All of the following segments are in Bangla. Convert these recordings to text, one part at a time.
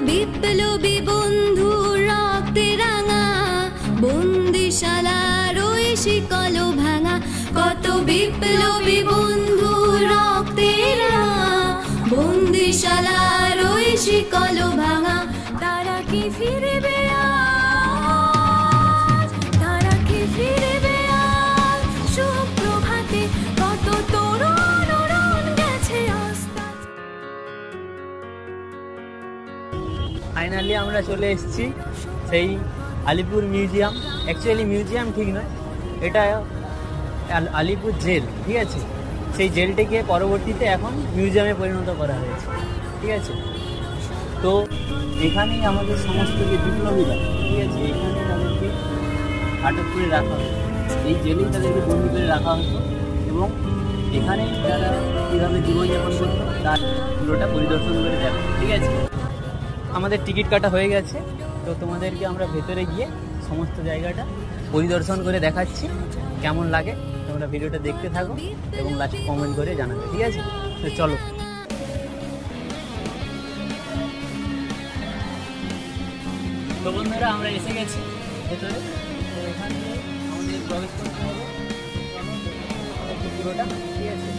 বিপ্লবী বন্ধু রক্তে রাঙা, বন্দিশালার ওই শিকল ভাঙা। কত বিপ্লবী বন্ধু রক্তে রাঙা, বন্দিশালার ওই শিকল ভাঙা। তারা কি ফিরবে আজ, তারা কি ফিরবে আজ সুপ্রভাতে? কত তরুণ গেছে আস্তা। ফাইনালি আমরা চলে এসেছি সেই আলিপুর মিউজিয়াম। অ্যাকচুয়ালি মিউজিয়াম ঠিক নয়, এটা আলিপুর জেল, ঠিক আছে। সেই জেলটিকে পরবর্তীতে এখন মিউজিয়ামে পরিণত করা হয়েছে, ঠিক আছে। তো এখানেই আমাদের সমস্ত যে বিপ্লবীরা, ঠিক আছে, এখানে তাদেরকে আটক করে রাখা হতো, এই জেলেই তাদেরকে বন্দি করে রাখা হতো এবং এখানে তারা কীভাবে জীবনযাপন করতো তার পুরোটা পরিদর্শন করে দেবে, ঠিক আছে। আমাদের টিকিট কাটা হয়ে গেছে, তো তোমাদেরকে আমরা ভেতরে গিয়ে সমস্ত জায়গাটা পরিদর্শন করে দেখাচ্ছি। কেমন লাগে তোমরা ভিডিওটা দেখতে থাকো এবং লাস্টে কমেন্ট করে জানাবে, ঠিক আছে। তো চলো। তো বন্ধুরা আমরা এসে গেছি ভেতরে। তো এখানে আমাদের প্রবেশ করতে হবে পুরোটা, ঠিক আছে।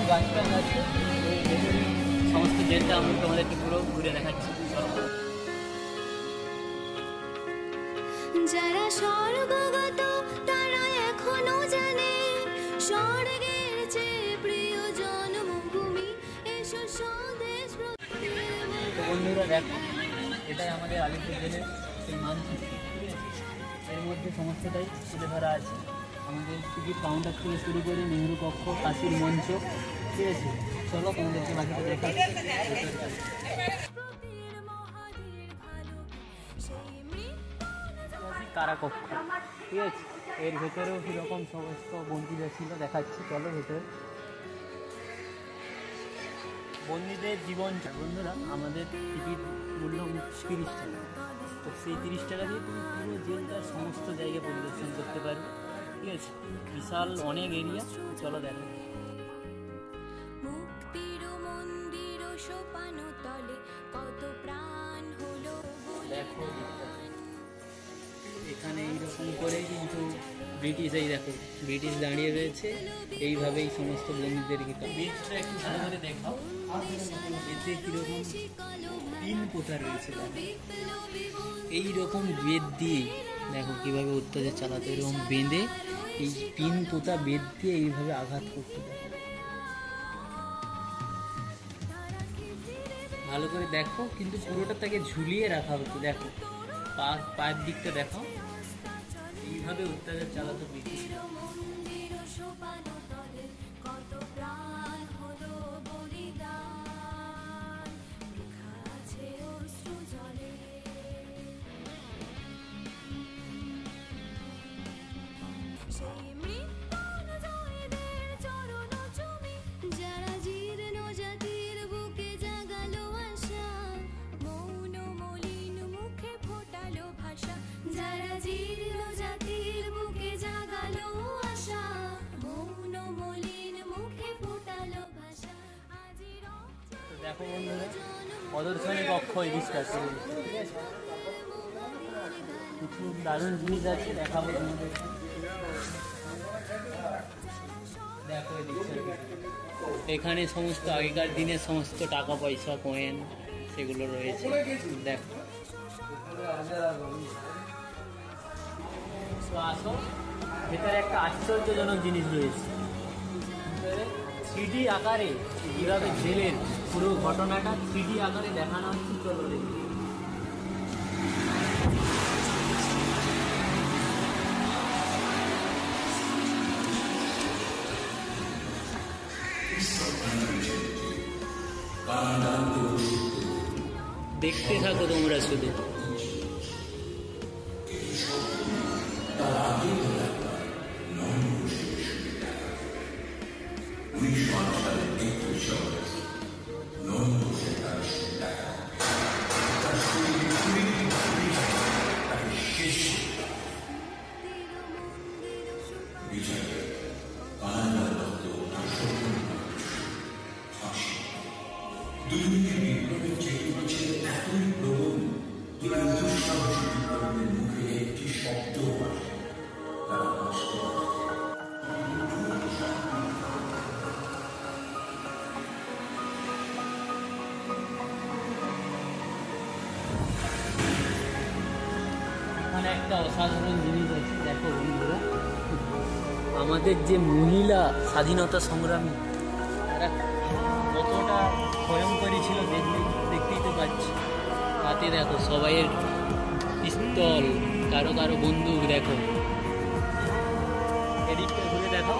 গাছপালা আছে, ভেতরে সমস্ত জেলটা আমি তোমাদেরকে পুরো ঘুরে দেখাচ্ছি। যারা স্বর্গগত তারা এখনো জানে স্বর্গের চেয়ে প্রিয় জন্মভূমি, এসো স্বদেশ। তো বন্ধুরা দেখো, এটাই আমাদের আলিপুর জেলের সেই মানচিত্র, এর মধ্যে সমস্তটাই তুলে ধরা আছে। আমাদের টিকিট কাউন্টার থেকে শুরু করে নেহরু কক্ষ, কাশির মঞ্চ, ঠিক আছে। চলো তোমাদেরকে বাকিটা দেখাচ্ছি। কারাকক্ষ, ঠিক আছে। এর ভেতরেও কীরকম সমস্ত বন্দীরা ছিল দেখাচ্ছি, চলো ভেতরে। বন্দীদের জীবন। বন্ধুরা আমাদের টিকিট মূল্য 30 টাকা, তো সেই 30 টাকা দিয়ে তুমি পুরো জেলটার সমস্ত জায়গা পরিদর্শন করতে পারবে, ঠিক আছে। বিশাল অনেক এরিয়া, চলো দেখো। দেখো এখানে এইরকম করে কিন্তু ব্রিটিশ, এই দেখো ব্রিটিশ দাঁড়িয়ে রয়েছে, এইভাবেই সমস্ত বন্দীদেরকে। ব্রিটিশরা একটু ভালো করে দেখাও, এতে কীরকম পিন পোতা রয়েছে, এইরকম বেদ দিয়ে দেখো কীভাবে অত্যাচার চালাতে, এরকম বেঁধে এই পিন পোতা বেদ দিয়ে এইভাবে আঘাত করতে দেখো। ভালো করে দেখো, কিন্তু পুরোটা তাকে ঝুলিয়ে রাখা হতো। দেখো পায়ের দিকটা দেখো, এইভাবে অত্যাচার চালাতো ব্রিটিশরা। দেখো বন্ধুরা, প্রদর্শনী কক্ষ ইলিশটা, ঠিক আছে। কিছু দারুণ জিনিস আছে, দেখাবো তোমাদের। দেখো এখানে সমস্ত আগেকার দিনের সমস্ত টাকা পয়সা কয়েন সেগুলো রয়েছে, দেখো। তো আসো, ভেতরে একটা আশ্চর্যজনক জিনিস রয়েছে। 3D আকারে কীভাবে জেলের পুরো ঘটনাটা 3D আকারে দেখানো হচ্ছে, চলো দেখি। দেখতে থাকো তোমরা শুধু। দুর্নীতি বিপ্লবের চেয়ে এখানে একটা অসাধারণ জিনিস আছে, দেখো বন্ধুরা, আমাদের যে মহিলা স্বাধীনতা সংগ্রামী তারা কতটা ভয়ঙ্করী ছিল দেখতেই তো পাচ্ছি। হাতে দেখো সবাইয়ের পিস্তল, কারো কারো বন্দুক, দেখো এদিকটা ঘুরে দেখো,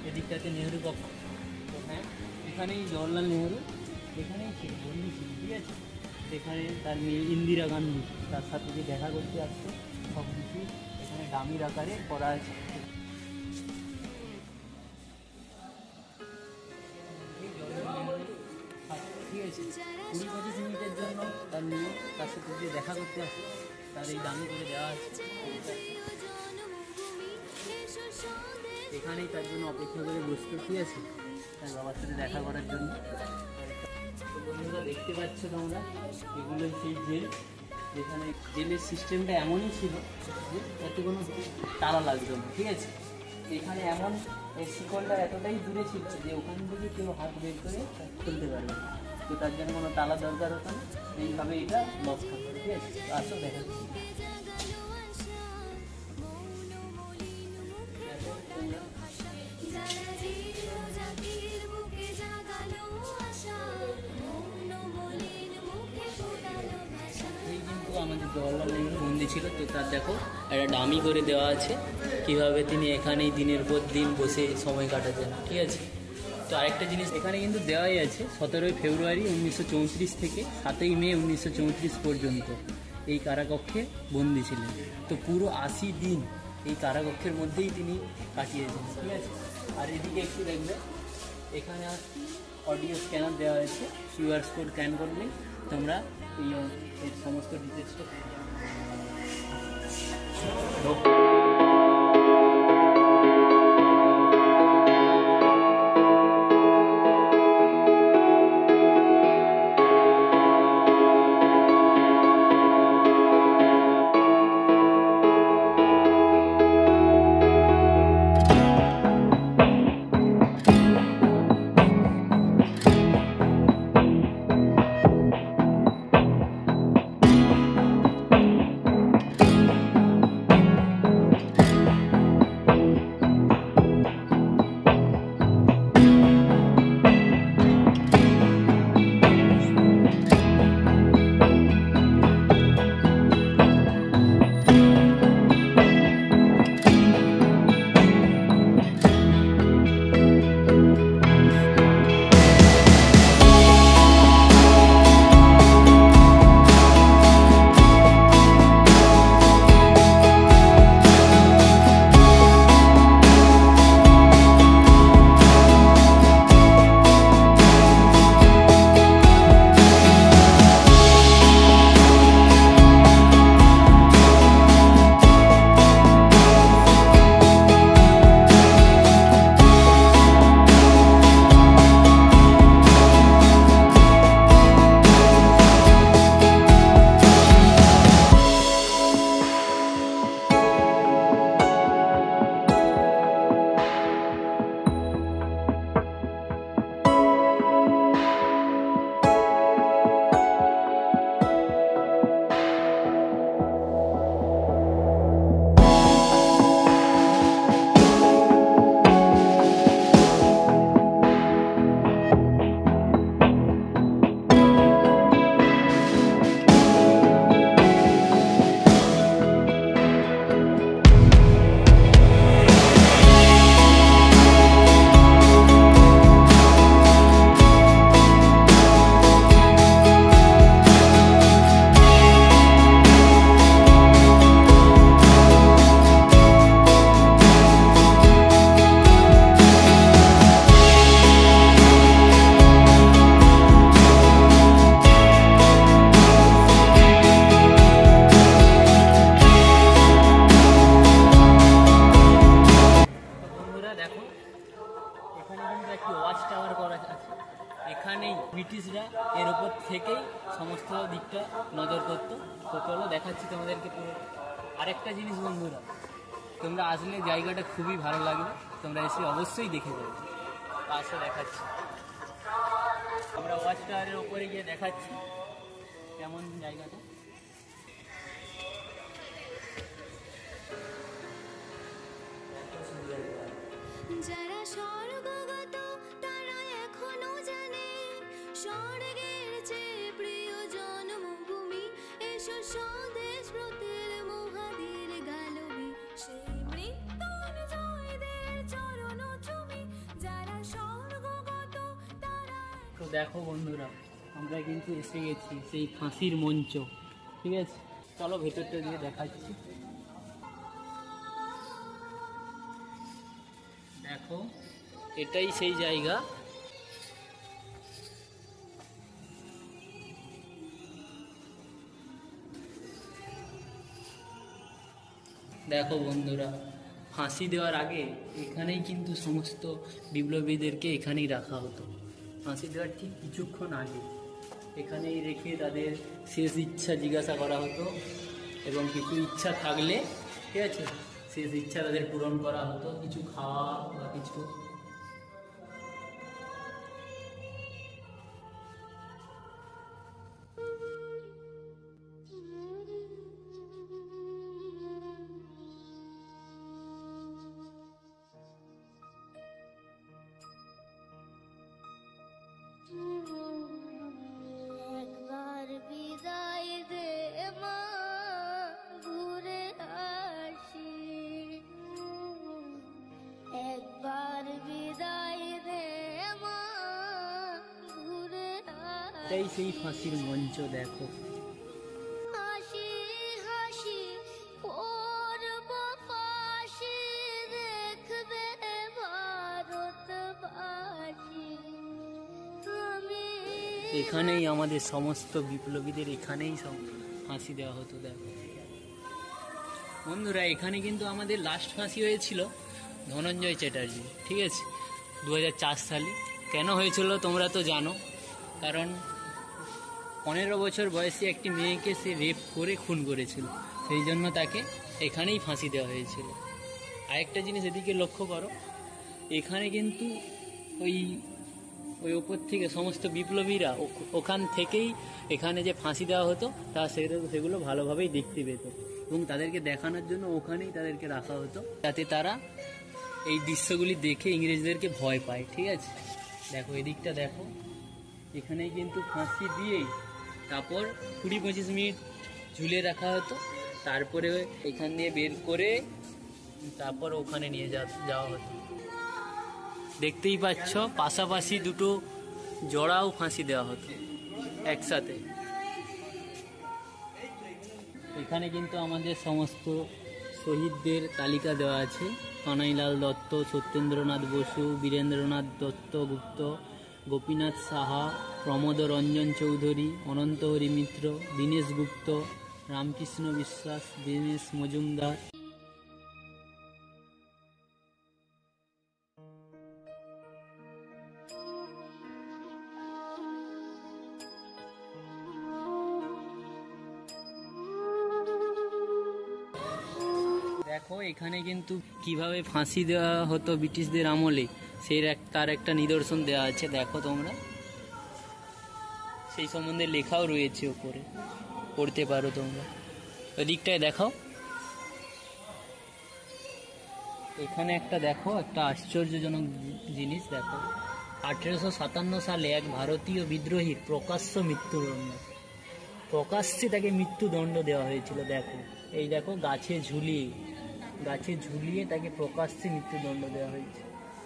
এদিকটাতে নেহরু কক্ষ। হ্যাঁ, এখানেই জওয়াহরলাল নেহরু এখানেই ছিল, বন্দি ছিল, ঠিক আছে। এখানে তার মেয়ে ইন্দিরা গান্ধী তার সাথে যে দেখা করতে আসতো, সব কিছু এখানে ডামির আকারে করা আছে। ঠিক আছে, 20-25 মিনিটের জন্য তার মেয়ে তার সাথে যে দেখা করতে আসতো, তার এই দামি করে দেওয়া আছে। এখানেই তার জন্য অপেক্ষা করে বসতো, ঠিক আছে, তার বাবার সাথে দেখা করার জন্য। বন্ধুরা দেখতে পাচ্ছ তোমরা, এগুলো সেই জেল, যেখানে জেলের সিস্টেমটা এমনই ছিল যে তাতে কোনো তালা লাগতো না, ঠিক আছে। এখানে এমন এই শিকলটা এতটাই দূরে ছিল যে ওখান থেকে কেউ হাত বের করে খুলতে পারবে না, তো তার জন্য কোনো তালা দরকার হতো না, এইভাবে এটা লক থাকতো, ঠিক আছে। আসো দেখাচ্ছি। আমাদের জওয়াহরলাল নেহরু বন্দি ছিল, তো তার দেখো একটা ডামি করে দেওয়া আছে কিভাবে তিনি এখানেই দিনের পর দিন বসে সময় কাটাতেন, ঠিক আছে। তো আরেকটা জিনিস এখানে কিন্তু দেওয়াই আছে, 17 ফেব্রুয়ারি 1934 থেকে 7 মে 1934 পর্যন্ত এই কারাকক্ষে বন্দি ছিলেন। তো পুরো 80 দিন এই কারাকক্ষের মধ্যেই তিনি কাটিয়েছেন, ঠিক আছে। আর এদিকে একটু দেখবে, এখানে অডিও স্ক্যানার দেওয়া হয়েছে, কিউআর কোড স্ক্যান করলে তোমরা এই সমস্ত ডিটেলসটা পেয়ে যাবে। এখানেই ব্রিটিশরা এর ওপর থেকেই সমস্ত দিকটা নজর করতো। তো চলো দেখাচ্ছি তোমাদেরকে পুরো। আরেকটা জিনিস বন্ধুরা, তোমরা আসলে জায়গাটা খুবই ভালো লাগবে, তোমরা এসে অবশ্যই দেখে যাবে। পাশে দেখাচ্ছি, আমরা ওয়াচ টাওয়ারের ওপরে গিয়ে দেখাচ্ছি। কেমন জায়গাটা। যারা স্বর্গগত তারা এখনো জানে স্বর্গের চেয়ে প্রিয় জন্মভূমি, এসো স্বদেশ ব্রতের মহাদীর গালবি, সেই মৃত্যুঞ্জয়দের চরণ চুমি, যারা স্বর্গগত তারা। তো দেখো বন্ধুরা, আমরা কিন্তু এসে গেছি সেই ফাঁসির মঞ্চ, ঠিক আছে। চলো ভেতরটা দিয়ে দেখাচ্ছি। দেখো এটাই সেই জায়গা। দেখো বন্ধুরা, ফাঁসি দেওয়ার আগে এখানেই কিন্তু সমস্ত বিপ্লবীদেরকে এখানেই রাখা হতো। ফাঁসি দেওয়ার ঠিক কিছুক্ষণ আগে এখানেই রেখে তাদের শেষ ইচ্ছা জিজ্ঞাসা করা হতো, এবং কিছু ইচ্ছা থাকলে, ঠিক আছে, শেষ ইচ্ছা তাদের পূরণ করা হতো, কিছু খাওয়া বা কিছু। একবার বিদায় দে মা, ঘুরে আসি, একবার বিদায় দে মা, ঘুরে আসি। এটাই সেই ফাঁসির মঞ্চ। দেখো হাসি হাসি করব ফাঁসি, দেখবে ভারতবাসী। এখানেই আমাদের সমস্ত বিপ্লবীদের এখানেই সব ফাঁসি দেওয়া হতো। দেখো বন্ধুরা, এখানে কিন্তু আমাদের লাস্ট ফাঁসি হয়েছিল ধনঞ্জয় চ্যাটার্জি, ঠিক আছে, 2004 সালে। কেন হয়েছিল তোমরা তো জানো, কারণ 15 বছর বয়সী একটি মেয়েকে সে রেপ করে খুন করেছিল, সেই জন্য তাকে এখানেই ফাঁসি দেওয়া হয়েছিল। আরেকটা জিনিস এদিকে লক্ষ্য করো, এখানে কিন্তু ওই ওপর থেকে সমস্ত বিপ্লবীরা ওখান থেকেই এখানে যে ফাঁসি দেওয়া হতো তা সেগুলো ভালোভাবেই দেখতে পেত, এবং তাদেরকে দেখানোর জন্য ওখানেই তাদেরকে রাখা হতো, যাতে তারা এই দৃশ্যগুলি দেখে ইংরেজদেরকে ভয় পায়, ঠিক আছে। দেখো এদিকটা দেখো, এখানেই কিন্তু ফাঁসি দিয়েই তারপর 20-25 মিনিট ঝুলিয়ে রাখা হতো, তারপরে এখান দিয়ে বের করে তারপর ওখানে নিয়ে যাওয়া হতো। দেখতেই পাচ্ছ পাশাপাশি দুটো জোড়াও ফাঁসি দেওয়া হতো একসাথে। এখানে কিন্তু আমাদের সমস্ত শহীদদের তালিকা দেওয়া আছে। কানাইলাল দত্ত, সত্যেন্দ্রনাথ বসু, বীরেন্দ্রনাথ দত্ত গুপ্ত, গোপীনাথ সাহা, প্রমোদ রঞ্জন চৌধুরী, অনন্ত হরি মিত্র, দীনেশ গুপ্ত, রামকৃষ্ণ বিশ্বাস, দীনেশ মজুমদার। দেখো এখানে কিন্তু কিভাবে ফাঁসি দেওয়া হতো ব্রিটিশদের আমলে তার একটা নিদর্শন দেওয়া আছে। দেখো তোমরা, সেই সম্বন্ধে লেখাও রয়েছে উপরে, পড়তে পারো তোমরা। ওই দিকটায় দেখাও, এখানে একটা দেখো, একটা আশ্চর্যজনক জিনিস দেখো। 1857 সালে এক ভারতীয় বিদ্রোহীর প্রকাশ্য মৃত্যুদণ্ড, প্রকাশ্যে তাকে মৃত্যুদণ্ড দেওয়া হয়েছিল। দেখো এই দেখো, গাছে ঝুলিয়ে তাকে প্রকাশ্যে মৃত্যুদণ্ড দেওয়া হয়েছে।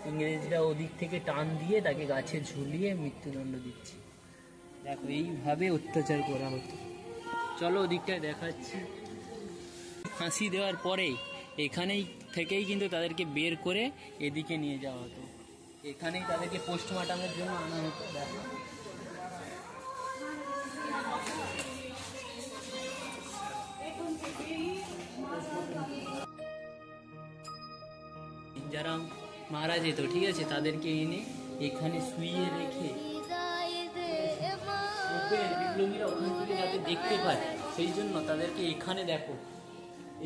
ইংরেজরা ওদিক থেকে টান দিয়ে তাকে গাছে ঝুলিয়ে মৃত্যুদণ্ড দিচ্ছে। দেখো এইভাবে অত্যাচার করা হতো। চলো ওদিকটায় দেখাচ্ছি। ফাঁসি দেওয়ার পরে এখানেই থেকেই কিন্তু তাদেরকে বের করে এদিকে নিয়ে যাওয়া হতো, এখানেই তাদেরকে পোস্টমর্টমের জন্য আনা হতো। দেখো যারা মারা যেত, ঠিক আছে, তাদেরকে এনে এখানে শুইয়ে রেখে বিপ্লবীরা ওখান থেকে যাতে দেখতে পায় সেই জন্য তাদেরকে এখানে দেখো,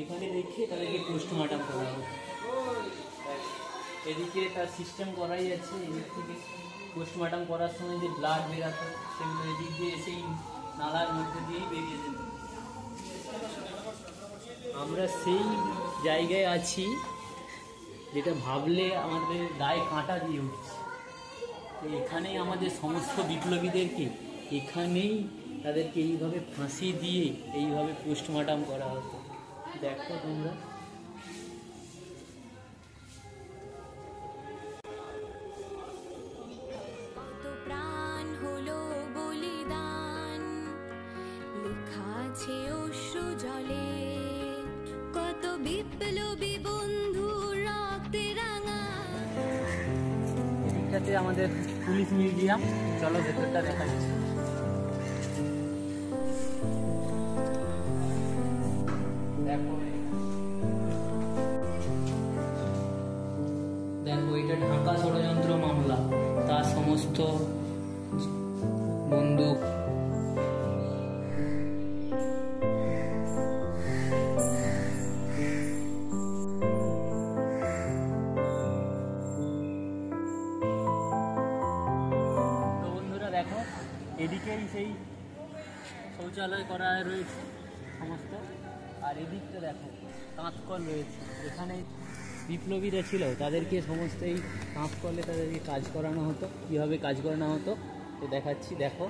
এখানে রেখে তাদেরকে পোস্টমর্টম করা হবে। এদিকে তার সিস্টেম করাই আছে, এদিক থেকে পোস্টমর্টম করার সময় যে ব্লাড বেরাতো সেগুলো এদিক দিয়ে এসেই নালার মধ্যে দিয়েই বেরিয়ে যেতে। আমরা সেই জায়গায় আছি যেটা ভাবলে আমাদের গায়ে কাঁটা দিয়ে উঠছে। তো এখানেই আমাদের সমস্ত বিপ্লবীদেরকে এখানেই তাদেরকে এইভাবে ফাঁসি দিয়ে এইভাবে পোস্টমর্টম করা হতো। দেখো তোমরা, কত প্রাণ হলো বলিদান, লেখা আছে অশ্রু জলে, কত বিপ্লবী বন্ধু রক্তে রাঙা। এদিকটাতে আমাদের পুলিশ মিউজিয়াম, চলো ভেতরটা দেখা যাচ্ছে। দেখো দেখো, এটা ঢাকা ষড়যন্ত্র মামলা, তার সমস্ত বন্দুক, দেখো এদিকেই সেই শৌচালয় করা রয়েছে সমস্ত, আর এদিকটা দেখো কাঁচকল রয়েছে। এখানে বিপ্লবীরা ছিল, তাদেরকে সমস্ত এই কাঁচকলে তাদেরকে কাজ করানো হতো। কীভাবে কাজ করানো হতো তো দেখাচ্ছি, দেখো।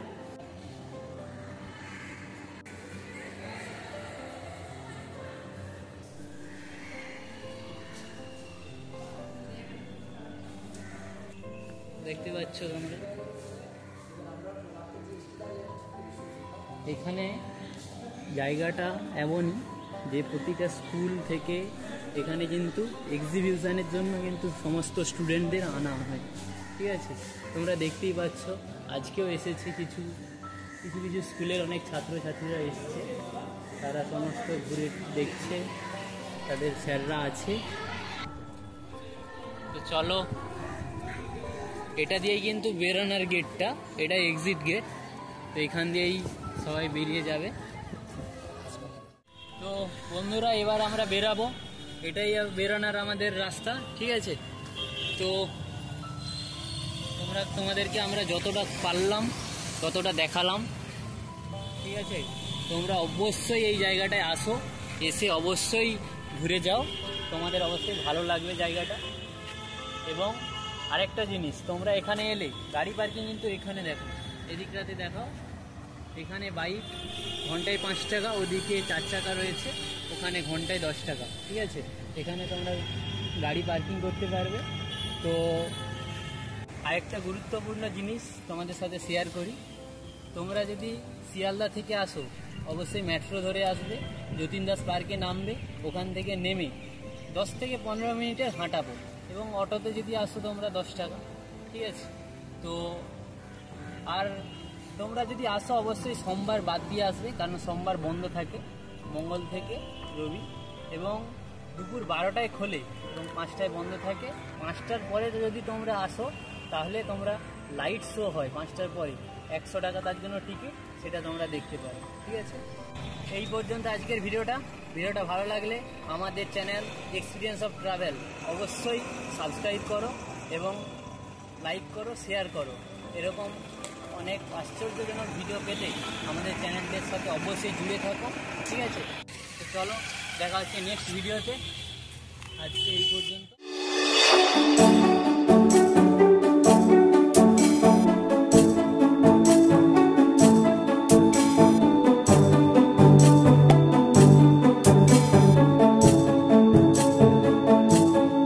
দেখতে পাচ্ছ তোমরা, এখানে জায়গাটা এমনই যে প্রতিটা স্কুল থেকে এখানে কিন্তু এক্সিবিশনের জন্য কিন্তু সমস্ত স্টুডেন্টদের আনা হয়। ঠিক আছে, তোমরা দেখতেই পাচ্ছ, আজকেও এসেছে কিছু কিছু স্কুলের অনেক ছাত্রছাত্রীরা এসছে, তারা সমস্ত ঘুরে দেখছে, তাদের স্যাররা আছে। তো চলো, এটা দিয়েই কিন্তু বেরোনোর গেটটা, এটা এক্সিট গেট। তো এখান দিয়েই সবাই বেরিয়ে যাবে। তো বন্ধুরা, এবার আমরা বেরাবো, এটাই বেরোনোর আমাদের রাস্তা। ঠিক আছে, তো তোমাদেরকে আমরা যতটা পারলাম ততটা দেখালাম। ঠিক আছে, তোমরা অবশ্যই এই জায়গাটায় আসো, এসে অবশ্যই ঘুরে যাও, তোমাদের অবশ্যই ভালো লাগবে জায়গাটা। এবং আরেকটা জিনিস, তোমরা এখানে এলে গাড়ি পার্কিং কিন্তু এখানে দেখো, এদিকটাতে দেখো, এখানে বাইক ঘন্টায় 5 টাকা, ওদিকে 4 চাকা রয়েছে, ওখানে ঘন্টায় 10 টাকা। ঠিক আছে, এখানে তোমরা গাড়ি পার্কিং করতে পারবে। তো আরেকটা গুরুত্বপূর্ণ জিনিস তোমাদের সাথে শেয়ার করি, তোমরা যদি শিয়ালদা থেকে আসো অবশ্যই মেট্রো ধরে আসবে, যতীন দাস পার্কে নামবে, ওখান থেকে নেমে 10 থেকে 15 মিনিটের হাঁটাবো। এবং অটোতে যদি আসো তোমরা 10 টাকা। ঠিক আছে, তো আর তোমরা যদি আসো অবশ্যই সোমবার বাদ দিয়ে আসবে, কারণ সোমবার বন্ধ থাকে, মঙ্গল থেকে রবি, এবং দুপুর 12টায় খোলে এবং 5টায় বন্ধ থাকে। 5টার পরে যদি তোমরা আসো তাহলে তোমরা লাইট শো হয় 5টার পরে, 100 টাকা তার জন্য টিকিট, সেটা তোমরা দেখতে পারো। ঠিক আছে, এই পর্যন্ত আজকের ভিডিওটা ভালো লাগলে আমাদের চ্যানেল এক্সপিরিয়েন্স অফ ট্রাভেল অবশ্যই সাবস্ক্রাইব করো এবং লাইক করো, শেয়ার করো। এরকম অনেক আশ্চর্যজনক ভিডিও পেতে আমাদের চ্যানেলটির সাথে অবশ্যই জুড়ে থাকো। ঠিক আছে, তো চলো দেখা হচ্ছে নেক্সট ভিডিওতে। আজকে এই পর্যন্ত।